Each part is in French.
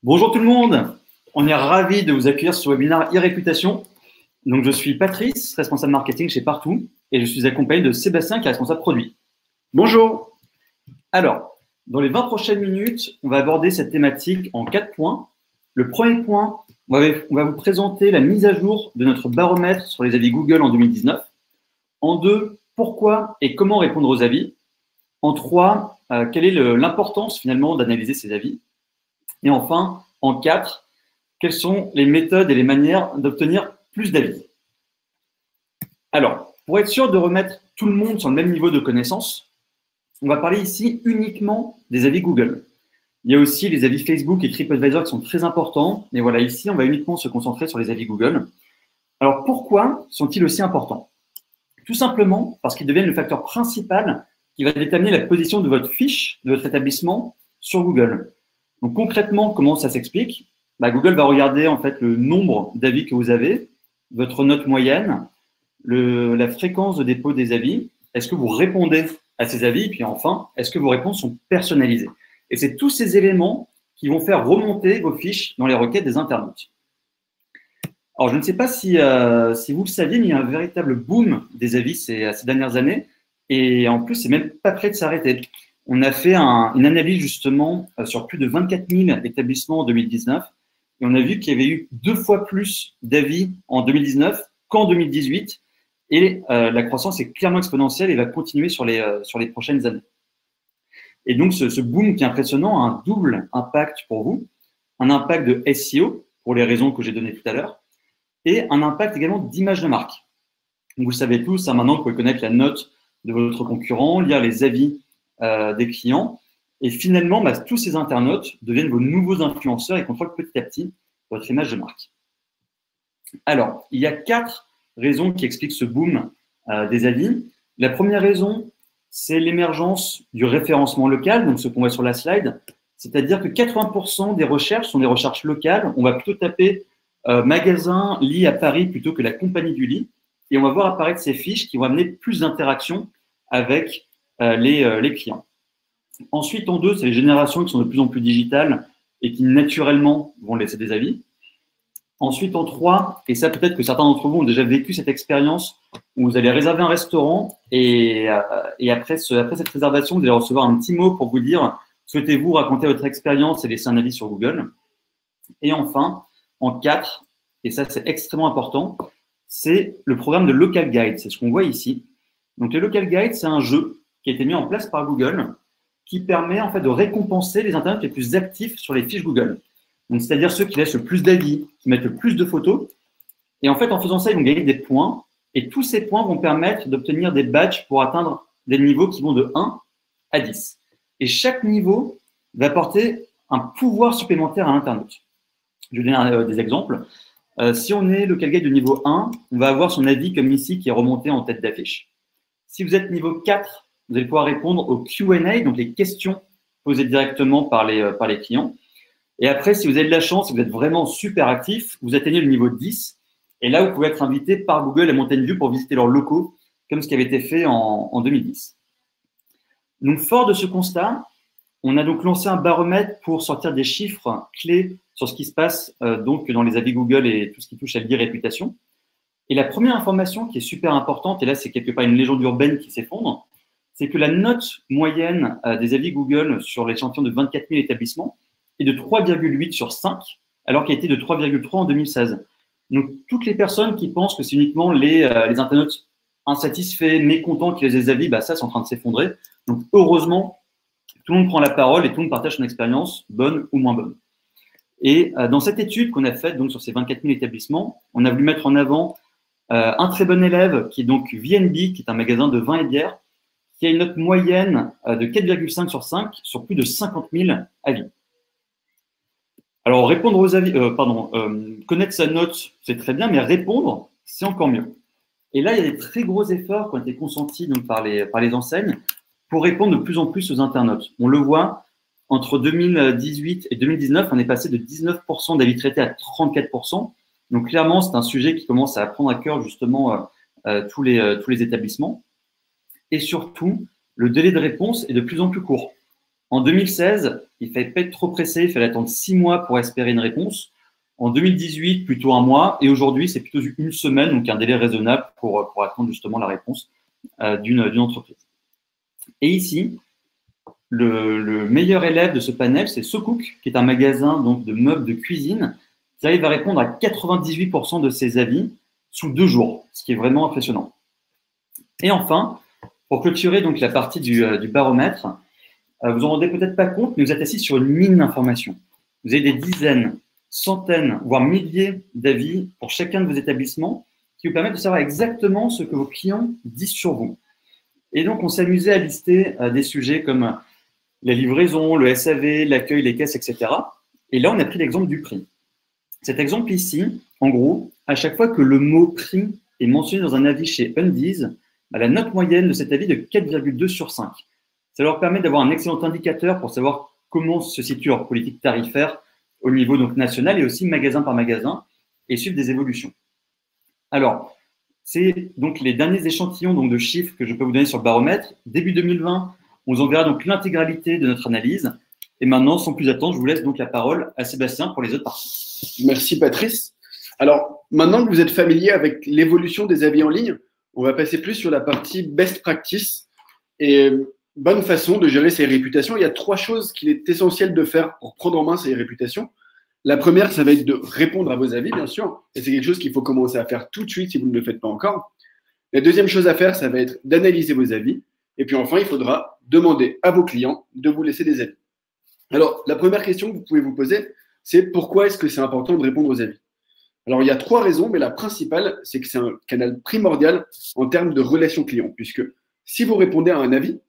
Bonjour tout le monde, on est ravis de vous accueillir sur ce webinaire e-réputation. Donc je suis Patrice, responsable marketing chez Partout, et je suis accompagné de Sébastien qui est responsable produit. Bonjour. Alors, dans les 20 prochaines minutes, on va aborder cette thématique en 4 points. Le premier point, on va vous présenter la mise à jour de notre baromètre sur les avis Google en 2019. En 2, pourquoi et comment répondre aux avis. En 3, quelle est l'importance finalement d'analyser ces avis. Et enfin, en 4, quelles sont les méthodes et les manières d'obtenir plus d'avis. Alors, pour être sûr de remettre tout le monde sur le même niveau de connaissance, on va parler ici uniquement des avis Google. Il y a aussi les avis Facebook et TripAdvisor qui sont très importants, mais voilà, ici, on va uniquement se concentrer sur les avis Google. Alors, pourquoi sont-ils aussi importants? Tout simplement parce qu'ils deviennent le facteur principal qui va déterminer la position de votre fiche, de votre établissement sur Google. Donc concrètement, comment ça s'explique? Google va regarder en fait le nombre d'avis que vous avez, votre note moyenne, la fréquence de dépôt des avis, est-ce que vous répondez à ces avis, et puis enfin, est-ce que vos réponses sont personnalisées? Et c'est tous ces éléments qui vont faire remonter vos fiches dans les requêtes des internautes. Alors, je ne sais pas si vous le saviez, mais il y a un véritable boom des avis ces dernières années, et en plus, c'est même pas prêt de s'arrêter. On a fait une analyse justement sur plus de 24 000 établissements en 2019 et on a vu qu'il y avait eu 2 fois plus d'avis en 2019 qu'en 2018 et la croissance est clairement exponentielle et va continuer sur les prochaines années. Et donc, ce boom qui est impressionnant a un double impact pour vous, un impact de SEO pour les raisons que j'ai données tout à l'heure et un impact également d'image de marque. Donc, vous le savez tous, maintenant, vous pouvez connaître la note de votre concurrent, lire les avis des clients. Et finalement, tous ces internautes deviennent vos nouveaux influenceurs et contrôlent petit à petit votre image de marque. Alors, il y a 4 raisons qui expliquent ce boom des avis. La première raison, c'est l'émergence du référencement local, donc ce qu'on voit sur la slide. C'est-à-dire que 80% des recherches sont des recherches locales. On va plutôt taper magasin, lit à Paris plutôt que la compagnie du lit. Et on va voir apparaître ces fiches qui vont amener plus d'interactions avec les clients. Ensuite, en 2, c'est les générations qui sont de plus en plus digitales et qui naturellement vont laisser des avis. Ensuite, en 3, et ça peut-être que certains d'entre vous ont déjà vécu cette expérience où vous allez réserver un restaurant et après cette réservation, vous allez recevoir un petit mot pour vous dire « Souhaitez-vous raconter votre expérience et laisser un avis sur Google ?» Et enfin, en 4, et ça c'est extrêmement important, c'est le programme de Local Guide, c'est ce qu'on voit ici. Donc, le Local Guide, c'est un jeu qui a été mis en place par Google qui permet en fait de récompenser les internautes les plus actifs sur les fiches Google. Donc, c'est-à-dire ceux qui laissent le plus d'avis, qui mettent le plus de photos. Et en fait, en faisant ça, ils vont gagner des points. Et tous ces points vont permettre d'obtenir des badges pour atteindre des niveaux qui vont de 1 à 10. Et chaque niveau va apporter un pouvoir supplémentaire à l'internaute. Je vais donner des exemples. Si on est Local Guide de niveau 1, on va avoir son avis comme ici qui est remonté en tête d'affiche. Si vous êtes niveau 4, vous allez pouvoir répondre aux Q&A, donc les questions posées directement par les clients. Et après, si vous avez de la chance, si vous êtes vraiment super actif, vous atteignez le niveau 10. Et là, vous pouvez être invité par Google à Mountain View pour visiter leurs locaux, comme ce qui avait été fait en 2010. Donc, fort de ce constat, on a donc lancé un baromètre pour sortir des chiffres clés sur ce qui se passe donc dans les avis Google et tout ce qui touche à l'e-réputation. Et la première information qui est super importante, et là, c'est quelque part une légende urbaine qui s'effondre, c'est que la note moyenne des avis Google sur l'échantillon de 24 000 établissements est de 3,8 sur 5, alors qu'elle était de 3,3 en 2016. Donc, toutes les personnes qui pensent que c'est uniquement les internautes insatisfaits, mécontents qui laissent des avis, ça, c'est en train de s'effondrer. Donc, heureusement, tout le monde prend la parole et tout le monde partage son expérience, bonne ou moins bonne. Et dans cette étude qu'on a faite donc, sur ces 24 000 établissements, on a voulu mettre en avant un très bon élève qui est donc VNB, qui est un magasin de vin et bière, qui a une note moyenne de 4,5 sur 5 sur plus de 50 000 avis. Alors, répondre aux avis, connaître sa note, c'est très bien, mais répondre, c'est encore mieux. Et là, il y a des très gros efforts qui ont été consentis donc, par les enseignes pour répondre de plus en plus aux internautes. On le voit, entre 2018 et 2019, on est passé de 19% d'avis traités à 34%. Donc, clairement, c'est un sujet qui commence à prendre à cœur justement tous les établissements. Et surtout, le délai de réponse est de plus en plus court. En 2016, il ne fallait pas être trop pressé, il fallait attendre 6 mois pour espérer une réponse. En 2018, plutôt 1 mois. Et aujourd'hui, c'est plutôt 1 semaine, donc un délai raisonnable pour attendre justement la réponse d'une entreprise. Et ici, le meilleur élève de ce panel, c'est SoCook, qui est un magasin donc, de meubles de cuisine, qui arrive à répondre à 98% de ses avis sous 2 jours, ce qui est vraiment impressionnant. Et enfin, pour clôturer donc, la partie du baromètre, vous en rendez peut-être pas compte, mais vous êtes assis sur une mine d'informations. Vous avez des dizaines, centaines, voire milliers d'avis pour chacun de vos établissements qui vous permettent de savoir exactement ce que vos clients disent sur vous. Et donc, on s'est amusé à lister des sujets comme la livraison, le SAV, l'accueil, les caisses, etc. Et là, on a pris l'exemple du prix. Cet exemple ici, en gros, à chaque fois que le mot prix est mentionné dans un avis chez Undies, la note moyenne de cet avis est de 4,2 sur 5. Ça leur permet d'avoir un excellent indicateur pour savoir comment se situe leur politique tarifaire au niveau donc, national et aussi magasin par magasin et suivre des évolutions. Alors, c'est donc les derniers échantillons donc, de chiffres que je peux vous donner sur le baromètre. Début 2020, on vous enverra donc l'intégralité de notre analyse. Et maintenant, sans plus attendre, je vous laisse donc la parole à Sébastien pour les autres parties. Merci Patrice. Alors, maintenant que vous êtes familier avec l'évolution des avis en ligne, on va passer plus sur la partie best practice et bonne façon de gérer ses réputations. Il y a 3 choses qu'il est essentiel de faire pour prendre en main ses réputations. La première, ça va être de répondre à vos avis, bien sûr. Et c'est quelque chose qu'il faut commencer à faire tout de suite si vous ne le faites pas encore. La deuxième chose à faire, ça va être d'analyser vos avis. Et puis enfin, il faudra demander à vos clients de vous laisser des avis. Alors, la première question que vous pouvez vous poser, c'est pourquoi est-ce que c'est important de répondre aux avis? Alors, il y a 3 raisons, mais la principale, c'est que c'est un canal primordial en termes de relation client, puisque si vous répondez à un avis,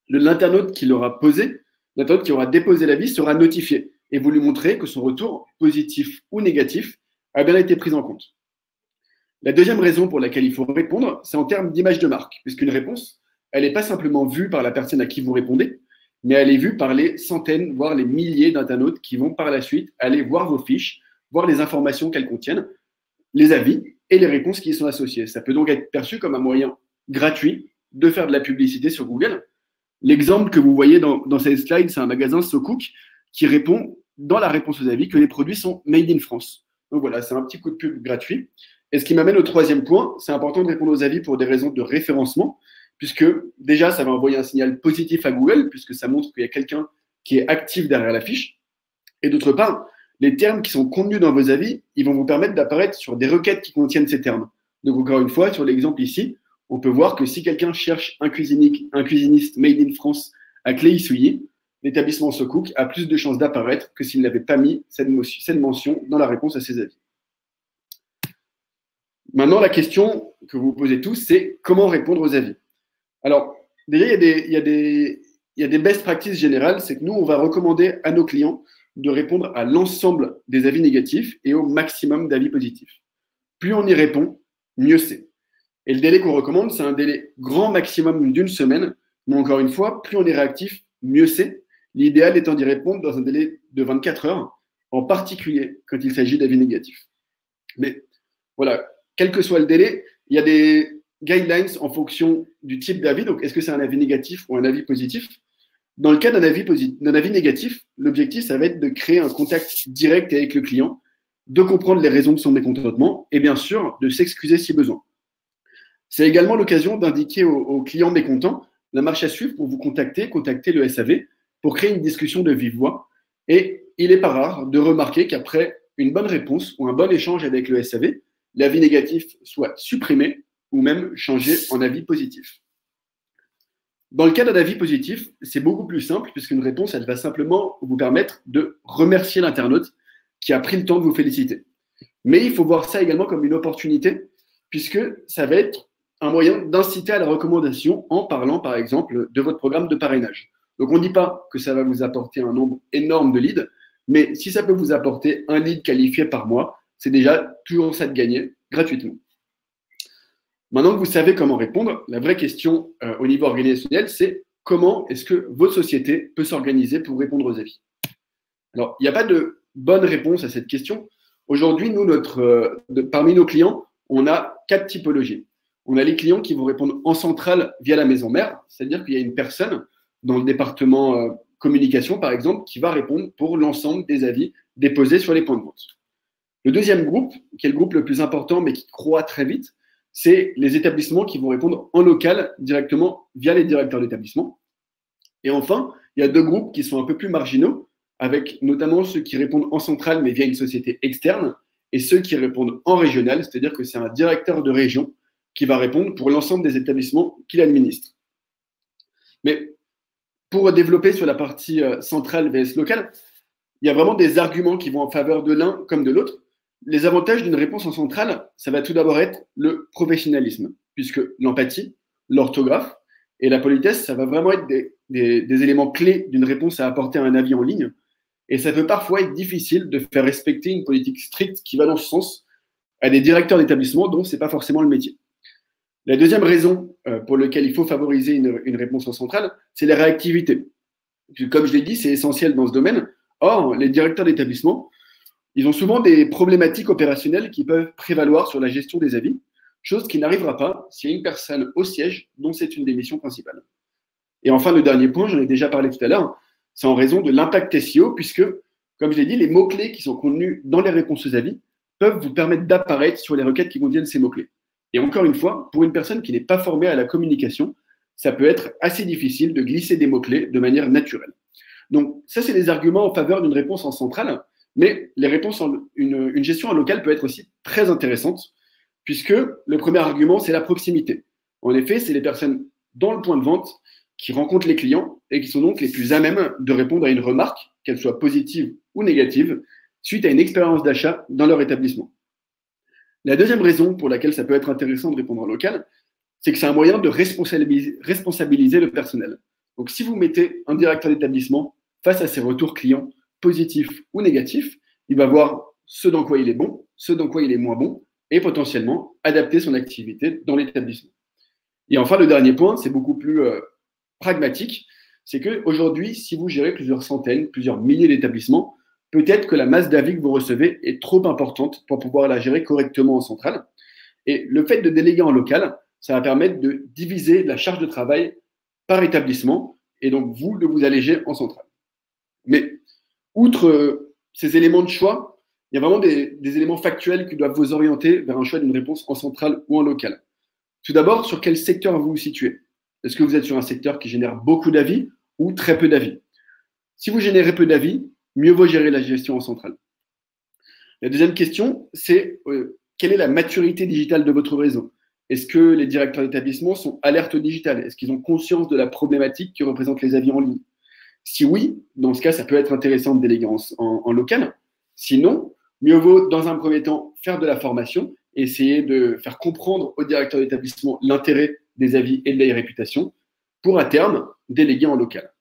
l'internaute qui l'aura posé, l'internaute qui aura déposé l'avis sera notifié et vous lui montrez que son retour, positif ou négatif, a bien été pris en compte. La deuxième raison pour laquelle il faut répondre, c'est en termes d'image de marque, puisqu'une réponse, elle n'est pas simplement vue par la personne à qui vous répondez, mais elle est vue par les centaines, voire les milliers d'internautes qui vont par la suite aller voir vos fiches, voir les informations qu'elles contiennent, les avis et les réponses qui y sont associées. Ça peut donc être perçu comme un moyen gratuit de faire de la publicité sur Google. L'exemple que vous voyez dans cette slide, c'est un magasin SoCook qui répond dans la réponse aux avis que les produits sont made in France. Donc voilà, c'est un petit coup de pub gratuit. Et ce qui m'amène au 3e point, c'est important de répondre aux avis pour des raisons de référencement, puisque déjà, ça va envoyer un signal positif à Google, puisque ça montre qu'il y a quelqu'un qui est actif derrière la fiche. Et d'autre part, les termes qui sont contenus dans vos avis, ils vont vous permettre d'apparaître sur des requêtes qui contiennent ces termes. Donc encore une fois, sur l'exemple ici, on peut voir que si quelqu'un cherche un cuisiniste made in France à Cléhy-Souilly, l'établissement SoCook a plus de chances d'apparaître que s'il n'avait pas mis cette mention dans la réponse à ses avis. Maintenant, la question que vous vous posez tous, c'est comment répondre aux avis. Alors, déjà, il y a des best practices générales, c'est que nous, on va recommander à nos clients de répondre à l'ensemble des avis négatifs et au maximum d'avis positifs. Plus on y répond, mieux c'est. Et le délai qu'on recommande, c'est un délai grand maximum d'1 semaine, mais encore une fois, plus on est réactif, mieux c'est. L'idéal étant d'y répondre dans un délai de 24 heures, en particulier quand il s'agit d'avis négatifs. Mais voilà, quel que soit le délai, il y a des guidelines en fonction du type d'avis. Donc, est-ce que c'est un avis négatif ou un avis positif? Dans le cas d'un avis négatif, l'objectif, ça va être de créer un contact direct avec le client, de comprendre les raisons de son mécontentement et bien sûr, de s'excuser si besoin. C'est également l'occasion d'indiquer aux clients mécontents la marche à suivre pour vous contacter le SAV, pour créer une discussion de vive voix. Et il n'est pas rare de remarquer qu'après une bonne réponse ou un bon échange avec le SAV, l'avis négatif soit supprimé ou même changé en avis positif. Dans le cas d'un avis positif, c'est beaucoup plus simple puisqu'une réponse, elle va simplement vous permettre de remercier l'internaute qui a pris le temps de vous féliciter. Mais il faut voir ça également comme une opportunité puisque ça va être un moyen d'inciter à la recommandation en parlant, par exemple, de votre programme de parrainage. Donc, on ne dit pas que ça va vous apporter un nombre énorme de leads, mais si ça peut vous apporter un lead qualifié par mois, c'est déjà toujours ça de gagner gratuitement. Maintenant que vous savez comment répondre, la vraie question au niveau organisationnel, c'est comment est-ce que votre société peut s'organiser pour répondre aux avis? Alors, il n'y a pas de bonne réponse à cette question. Aujourd'hui, nous, parmi nos clients, on a 4 typologies. On a les clients qui vont répondre en centrale via la maison mère, c'est-à-dire qu'il y a une personne dans le département communication, par exemple, qui va répondre pour l'ensemble des avis déposés sur les points de vente. Le deuxième groupe, qui est le groupe le plus important, mais qui croît très vite, c'est les établissements qui vont répondre en local directement via les directeurs d'établissement. Et enfin, il y a deux groupes qui sont un peu plus marginaux, avec notamment ceux qui répondent en centrale, mais via une société externe, et ceux qui répondent en régional, c'est-à-dire que c'est un directeur de région qui va répondre pour l'ensemble des établissements qu'il administre. Mais pour développer sur la partie centrale vs locale, il y a vraiment des arguments qui vont en faveur de l'un comme de l'autre. Les avantages d'une réponse en centrale, ça va tout d'abord être le professionnalisme, puisque l'empathie, l'orthographe et la politesse, ça va vraiment être des éléments clés d'une réponse à apporter à un avis en ligne. Et ça peut parfois être difficile de faire respecter une politique stricte qui va dans ce sens à des directeurs d'établissement dont ce n'est pas forcément le métier. La deuxième raison pour laquelle il faut favoriser une réponse en centrale, c'est la réactivité. Comme je l'ai dit, c'est essentiel dans ce domaine. Or, les directeurs d'établissement, ils ont souvent des problématiques opérationnelles qui peuvent prévaloir sur la gestion des avis, chose qui n'arrivera pas s'il y a une personne au siège dont c'est une des missions principales. Et enfin, le dernier point, j'en ai déjà parlé tout à l'heure, c'est en raison de l'impact SEO, puisque, comme je l'ai dit, les mots-clés qui sont contenus dans les réponses aux avis peuvent vous permettre d'apparaître sur les requêtes qui contiennent ces mots-clés. Et encore une fois, pour une personne qui n'est pas formée à la communication, ça peut être assez difficile de glisser des mots-clés de manière naturelle. Donc, ça, c'est des arguments en faveur d'une réponse en centrale, mais les réponses une gestion en local peut être aussi très intéressante, puisque le premier argument, c'est la proximité. En effet, c'est les personnes dans le point de vente qui rencontrent les clients et qui sont donc les plus à même de répondre à une remarque, qu'elle soit positive ou négative, suite à une expérience d'achat dans leur établissement. La deuxième raison pour laquelle ça peut être intéressant de répondre en local, c'est que c'est un moyen de responsabiliser le personnel. Donc, si vous mettez un directeur d'établissement face à ses retours clients positifs ou négatifs, il va voir ce dans quoi il est bon, ce dans quoi il est moins bon, et potentiellement adapter son activité dans l'établissement. Et enfin, le dernier point, c'est beaucoup plus pragmatique, c'est qu'aujourd'hui, si vous gérez plusieurs centaines, plusieurs milliers d'établissements, peut-être que la masse d'avis que vous recevez est trop importante pour pouvoir la gérer correctement en centrale. Et le fait de déléguer en local, ça va permettre de diviser la charge de travail par établissement et donc vous de vous alléger en centrale. Mais outre ces éléments de choix, il y a vraiment des éléments factuels qui doivent vous orienter vers un choix d'une réponse en centrale ou en local. Tout d'abord, sur quel secteur vous vous situez? Est-ce que vous êtes sur un secteur qui génère beaucoup d'avis ou très peu d'avis? Si vous générez peu d'avis, mieux vaut gérer la gestion en centrale. La deuxième question, c'est quelle est la maturité digitale de votre réseau? Est-ce que les directeurs d'établissement sont alertes au digital? Est-ce qu'ils ont conscience de la problématique que représentent les avis en ligne? Si oui, dans ce cas, ça peut être intéressant de déléguer en local. Sinon, mieux vaut, dans un premier temps, faire de la formation, essayer de faire comprendre aux directeurs d'établissement l'intérêt des avis et de la réputation pour, à terme, déléguer en local.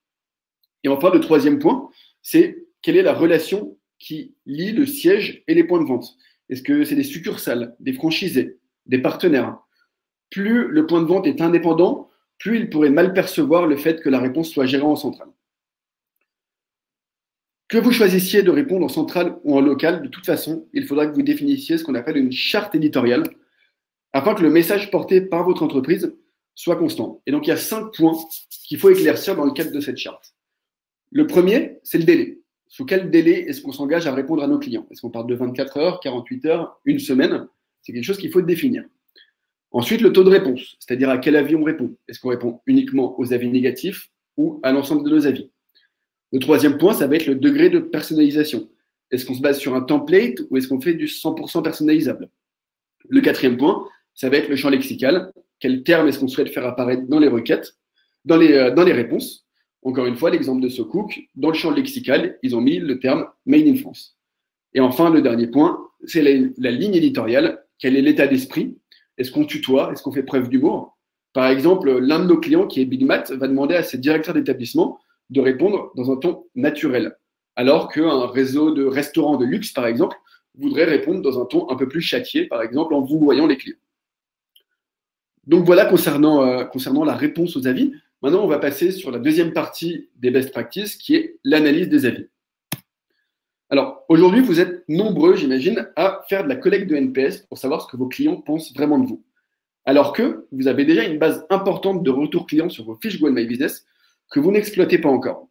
Et enfin, le troisième point, c'est quelle est la relation qui lie le siège et les points de vente? Est-ce que c'est des succursales, des franchisés, des partenaires? Plus le point de vente est indépendant, plus il pourrait mal percevoir le fait que la réponse soit gérée en centrale. Que vous choisissiez de répondre en centrale ou en local, de toute façon, il faudra que vous définissiez ce qu'on appelle une charte éditoriale afin que le message porté par votre entreprise soit constant. Et donc, il y a 5 points qu'il faut éclaircir dans le cadre de cette charte. Le premier, c'est le délai. Sous quel délai est-ce qu'on s'engage à répondre à nos clients? Est-ce qu'on parle de 24 heures, 48 heures, une semaine? C'est quelque chose qu'il faut définir. Ensuite, le taux de réponse, c'est-à-dire à quel avis on répond. Est-ce qu'on répond uniquement aux avis négatifs ou à l'ensemble de nos avis? Le troisième point, ça va être le degré de personnalisation. Est-ce qu'on se base sur un template ou est-ce qu'on fait du 100% personnalisable? Le quatrième point, ça va être le champ lexical. Quel terme est-ce qu'on souhaite faire apparaître dans les requêtes, dans les réponses? Encore une fois, l'exemple de SoCook, dans le champ lexical, ils ont mis le terme Made in France. Et enfin, le dernier point, c'est la ligne éditoriale. Quel est l'état d'esprit? Est-ce qu'on tutoie? Est-ce qu'on fait preuve d'humour? Par exemple, l'un de nos clients, qui est Big Mat, va demander à ses directeurs d'établissement de répondre dans un ton naturel, alors qu'un réseau de restaurants de luxe, par exemple, voudrait répondre dans un ton un peu plus châtié, par exemple, en vous voyant les clients. Donc voilà concernant la réponse aux avis. Maintenant, on va passer sur la deuxième partie des best practices, qui est l'analyse des avis. Alors, aujourd'hui, vous êtes nombreux, j'imagine, à faire de la collecte de NPS pour savoir ce que vos clients pensent vraiment de vous. Alors que vous avez déjà une base importante de retours clients sur vos fiches Google My Business que vous n'exploitez pas encore.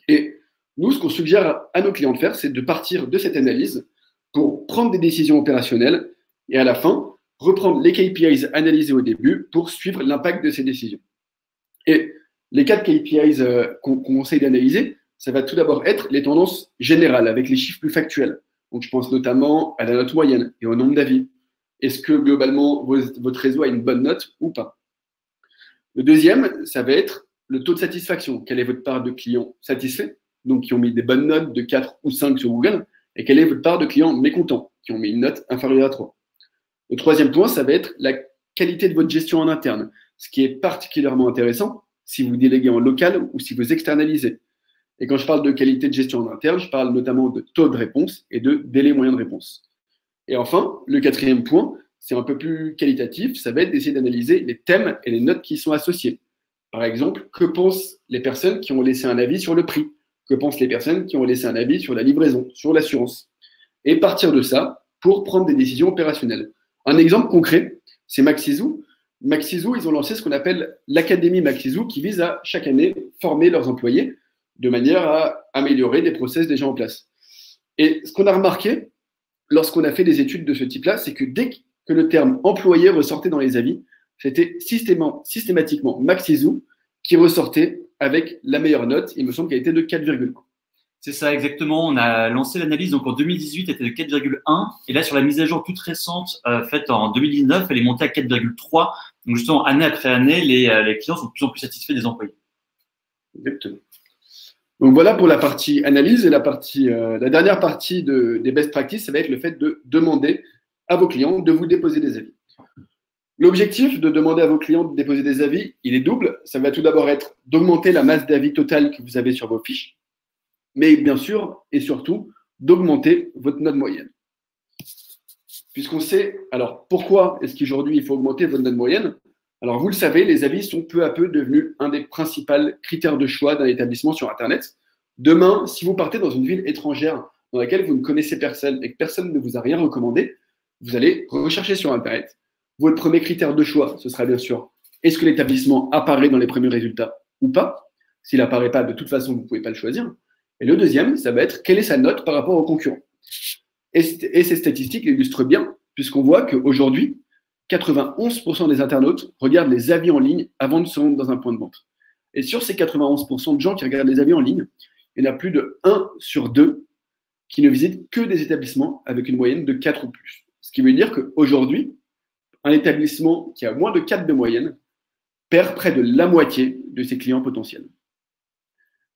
Et nous, ce qu'on suggère à nos clients de faire, c'est de partir de cette analyse pour prendre des décisions opérationnelles et à la fin, reprendre les KPIs analysés au début pour suivre l'impact de ces décisions. Et les 4 KPIs qu'on conseille d'analyser, ça va tout d'abord être les tendances générales avec les chiffres plus factuels. Donc, je pense notamment à la note moyenne et au nombre d'avis. Est-ce que globalement, votre réseau a une bonne note ou pas? Le deuxième, ça va être le taux de satisfaction. Quelle est votre part de clients satisfaits, donc qui ont mis des bonnes notes de 4 ou 5 sur Google, et quelle est votre part de clients mécontents, qui ont mis une note inférieure à 3. Le troisième point, ça va être la qualité de votre gestion en interne, ce qui est particulièrement intéressant si vous déléguez en local ou si vous externalisez. Et quand je parle de qualité de gestion en interne, je parle notamment de taux de réponse et de délai moyen de réponse. Et enfin, le quatrième point, c'est un peu plus qualitatif, ça va être d'essayer d'analyser les thèmes et les notes qui y sont associés. Par exemple, que pensent les personnes qui ont laissé un avis sur le prix? Que pensent les personnes qui ont laissé un avis sur la livraison, sur l'assurance? Et partir de ça pour prendre des décisions opérationnelles. Un exemple concret, c'est Maxizoo. Maxizoo, ils ont lancé ce qu'on appelle l'Académie Maxizoo qui vise à chaque année former leurs employés de manière à améliorer des process déjà en place. Et ce qu'on a remarqué lorsqu'on a fait des études de ce type-là, c'est que dès que le terme employé ressortait dans les avis, c'était systématiquement Maxizoo qui ressortait avec la meilleure note. Il me semble qu'elle était de 4,1. C'est ça, exactement. On a lancé l'analyse donc en 2018, elle était de 4,1. Et là, sur la mise à jour toute récente, faite en 2019, elle est montée à 4,3. Donc, justement, année après année, les clients sont de plus en plus satisfaits des employés. Exactement. Donc, voilà pour la partie analyse. Et la dernière partie des best practices, ça va être le fait de demander à vos clients de vous déposer des avis. L'objectif de demander à vos clients de déposer des avis, il est double. Ça va tout d'abord être d'augmenter la masse d'avis totale que vous avez sur vos fiches, mais bien sûr et surtout d'augmenter votre note moyenne. Puisqu'on sait, alors pourquoi est-ce qu'aujourd'hui il faut augmenter votre note moyenne? Alors vous le savez, les avis sont peu à peu devenus un des principaux critères de choix d'un établissement sur Internet. Demain, si vous partez dans une ville étrangère dans laquelle vous ne connaissez personne et que personne ne vous a rien recommandé, vous allez rechercher sur Internet. Votre premier critère de choix, ce sera bien sûr, est-ce que l'établissement apparaît dans les premiers résultats ou pas? S'il n'apparaît pas, de toute façon, vous ne pouvez pas le choisir. Et le deuxième, ça va être quelle est sa note par rapport aux concurrents. Et ces statistiques l'illustrent bien, puisqu'on voit qu'aujourd'hui, 91% des internautes regardent les avis en ligne avant de se rendre dans un point de vente. Et sur ces 91% de gens qui regardent les avis en ligne, il y en a plus de 1 sur 2 qui ne visitent que des établissements avec une moyenne de 4 ou plus. Ce qui veut dire qu'aujourd'hui, un établissement qui a moins de 4 de moyenne perd près de la moitié de ses clients potentiels.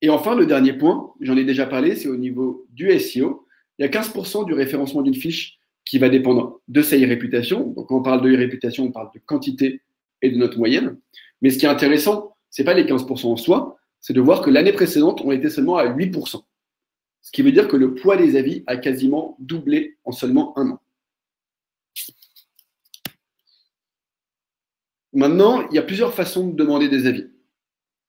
Et enfin, le dernier point, j'en ai déjà parlé, c'est au niveau du SEO. Il y a 15% du référencement d'une fiche qui va dépendre de sa e-réputation. Donc, quand on parle de e-réputation, on parle de quantité et de note moyenne. Mais ce qui est intéressant, ce n'est pas les 15% en soi, c'est de voir que l'année précédente, on était seulement à 8%. Ce qui veut dire que le poids des avis a quasiment doublé en seulement 1 an. Maintenant, il y a plusieurs façons de demander des avis.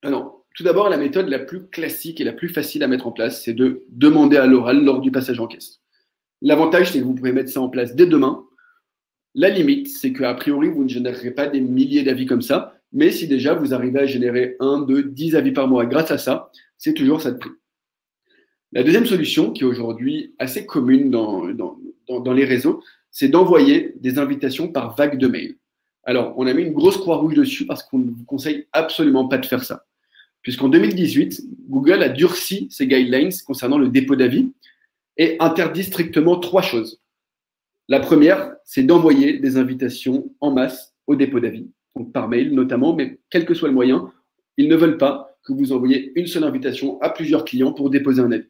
Alors, tout d'abord, la méthode la plus classique et la plus facile à mettre en place, c'est de demander à l'oral lors du passage en caisse. L'avantage, c'est que vous pouvez mettre ça en place dès demain. La limite, c'est qu'a priori, vous ne générerez pas des milliers d'avis comme ça, mais si déjà vous arrivez à générer 1, 2, 10 avis par mois grâce à ça, c'est toujours ça de prix. La deuxième solution, qui est aujourd'hui assez commune dans les réseaux, c'est d'envoyer des invitations par vague de mails. Alors, on a mis une grosse croix rouge dessus parce qu'on ne vous conseille absolument pas de faire ça. Puisqu'en 2018, Google a durci ses guidelines concernant le dépôt d'avis et interdit strictement 3 choses. La première, c'est d'envoyer des invitations en masse au dépôt d'avis, donc par mail notamment, mais quel que soit le moyen, ils ne veulent pas que vous envoyiez une seule invitation à plusieurs clients pour déposer un avis.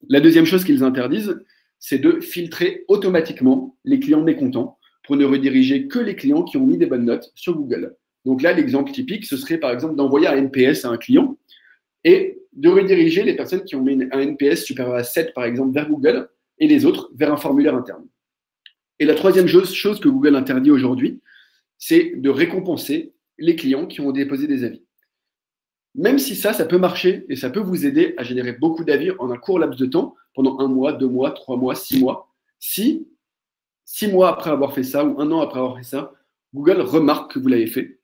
La deuxième chose qu'ils interdisent, c'est de filtrer automatiquement les clients mécontents pour ne rediriger que les clients qui ont mis des bonnes notes sur Google. Donc là, l'exemple typique, ce serait par exemple d'envoyer un NPS à un client et de rediriger les personnes qui ont mis un NPS supérieur à 7, par exemple, vers Google et les autres vers un formulaire interne. Et la troisième chose que Google interdit aujourd'hui, c'est de récompenser les clients qui ont déposé des avis. Même si ça peut marcher et ça peut vous aider à générer beaucoup d'avis en un court laps de temps, pendant 1 mois, 2 mois, 3 mois, 6 mois, si 6 mois après avoir fait ça ou 1 an après avoir fait ça, Google remarque que vous l'avez fait,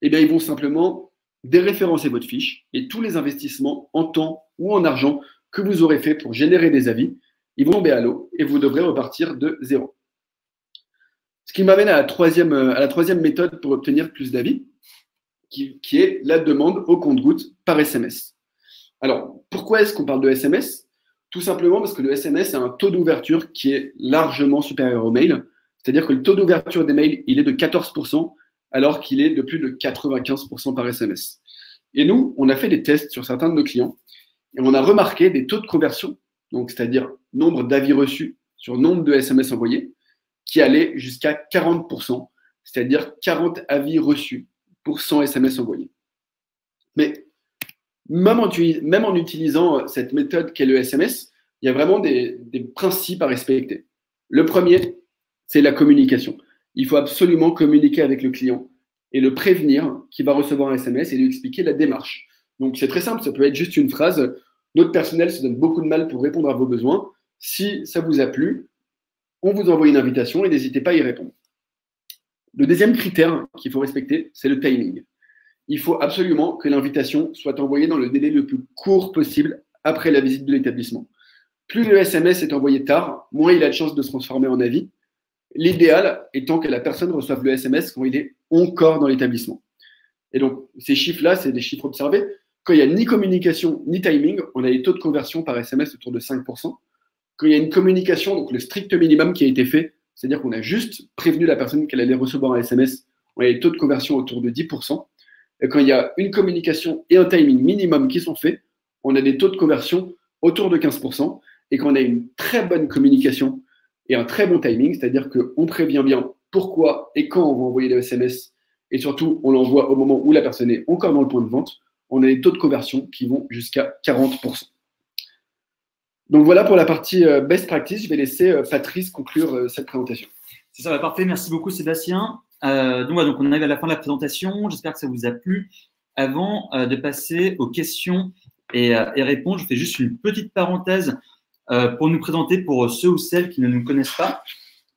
eh bien, ils vont simplement déréférencer votre fiche et tous les investissements en temps ou en argent que vous aurez fait pour générer des avis, ils vont tomber à l'eau et vous devrez repartir de zéro. Ce qui m'amène à la troisième méthode pour obtenir plus d'avis, qui est la demande au compte-gouttes par SMS. Alors, pourquoi est-ce qu'on parle de SMS? Tout simplement parce que le SMS a un taux d'ouverture qui est largement supérieur au mail. C'est-à-dire que le taux d'ouverture des mails, il est de 14%, alors qu'il est de plus de 95% par SMS. Et nous, on a fait des tests sur certains de nos clients et on a remarqué des taux de conversion, donc c'est-à-dire nombre d'avis reçus sur nombre de SMS envoyés, qui allaient jusqu'à 40%, c'est-à-dire 40 avis reçus pour 100 SMS envoyés. Mais même en utilisant cette méthode qu'est le SMS, il y a vraiment des principes à respecter. Le premier, c'est la communication. Il faut absolument communiquer avec le client et le prévenir qu'il va recevoir un SMS et lui expliquer la démarche. Donc c'est très simple, ça peut être juste une phrase. Notre personnel se donne beaucoup de mal pour répondre à vos besoins. Si ça vous a plu, on vous envoie une invitation et n'hésitez pas à y répondre. Le deuxième critère qu'il faut respecter, c'est le timing. Il faut absolument que l'invitation soit envoyée dans le délai le plus court possible après la visite de l'établissement. Plus le SMS est envoyé tard, moins il a de chances de se transformer en avis. L'idéal étant que la personne reçoive le SMS quand il est encore dans l'établissement. Et donc, ces chiffres-là, c'est des chiffres observés. Quand il n'y a ni communication ni timing, on a des taux de conversion par SMS autour de 5%. Quand il y a une communication, donc le strict minimum qui a été fait, c'est-à-dire qu'on a juste prévenu la personne qu'elle allait recevoir un SMS, on a des taux de conversion autour de 10%. Et quand il y a une communication et un timing minimum qui sont faits, on a des taux de conversion autour de 15%. Et quand on a une très bonne communication et un très bon timing, c'est-à-dire qu'on prévient bien pourquoi et quand on va envoyer le SMS, et surtout on l'envoie au moment où la personne est encore dans le point de vente, on a des taux de conversion qui vont jusqu'à 40%. Donc voilà pour la partie best practice. Je vais laisser Patrice conclure cette présentation. C'est ça, parfait. Merci beaucoup, Sébastien. Donc, on arrive à la fin de la présentation. J'espère que ça vous a plu. Avant de passer aux questions et réponses, je fais juste une petite parenthèse pour nous présenter pour ceux ou celles qui ne nous connaissent pas.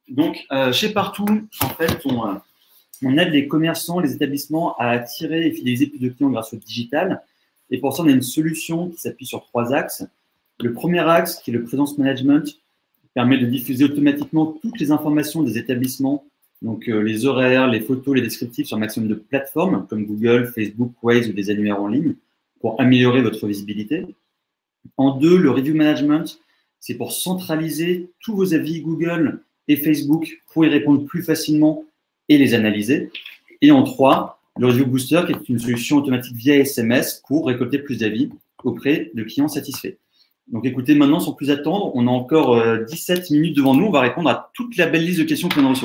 Donc, chez Partout, en fait, on aide les commerçants, les établissements à attirer et fidéliser plus de clients grâce au digital. Et pour ça, on a une solution qui s'appuie sur 3 axes. Le premier axe, qui est le Presence Management, permet de diffuser automatiquement toutes les informations des établissements, donc les horaires, les photos, les descriptifs sur un maximum de plateformes comme Google, Facebook, Waze ou des annuaires en ligne pour améliorer votre visibilité. En 2, le Review Management, c'est pour centraliser tous vos avis Google et Facebook pour y répondre plus facilement et les analyser. Et en 3, le Review Booster, qui est une solution automatique via SMS pour récolter plus d'avis auprès de clients satisfaits. Donc écoutez, maintenant, sans plus attendre, on a encore 17 minutes devant nous. On va répondre à toute la belle liste de questions qu'on a reçues.